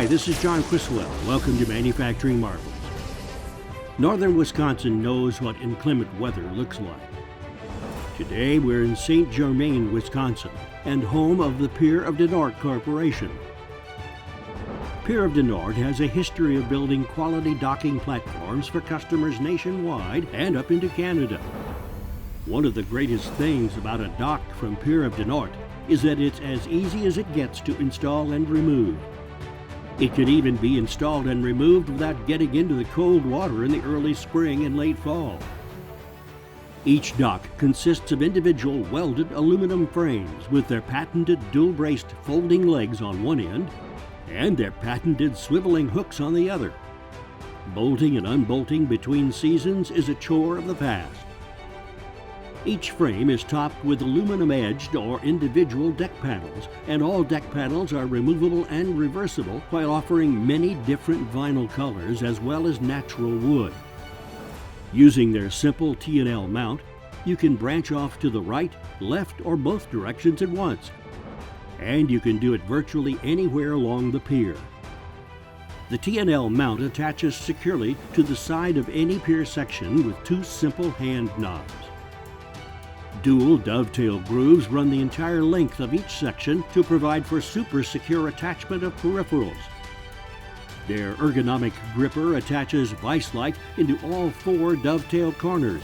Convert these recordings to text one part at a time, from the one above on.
Hi, this is John Criswell. Welcome to Manufacturing Marvels. Northern Wisconsin knows what inclement weather looks like. Today we're in St. Germain, Wisconsin, and home of the Pier of the North Corporation. Pier of the North has a history of building quality docking platforms for customers nationwide and up into Canada. One of the greatest things about a dock from Pier of the North is that it's as easy as it gets to install and remove. It can even be installed and removed without getting into the cold water in the early spring and late fall. Each dock consists of individual welded aluminum frames with their patented dual-braced folding legs on one end and their patented swiveling hooks on the other. Bolting and unbolting between seasons is a chore of the past. Each frame is topped with aluminum-edged or individual deck panels, and all deck panels are removable and reversible while offering many different vinyl colors as well as natural wood. Using their simple TNL mount, you can branch off to the right, left, or both directions at once, and you can do it virtually anywhere along the pier. The TNL mount attaches securely to the side of any pier section with two simple hand knobs. Dual dovetail grooves run the entire length of each section to provide for super secure attachment of peripherals. Their ergonomic gripper attaches vice-like into all four dovetail corners.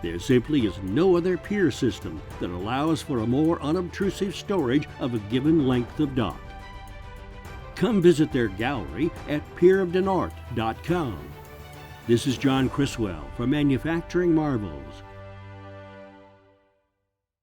There simply is no other pier system that allows for a more unobtrusive storage of a given length of dock. Come visit their gallery at pierofthenorth.com. This is John Criswell for Manufacturing Marvels.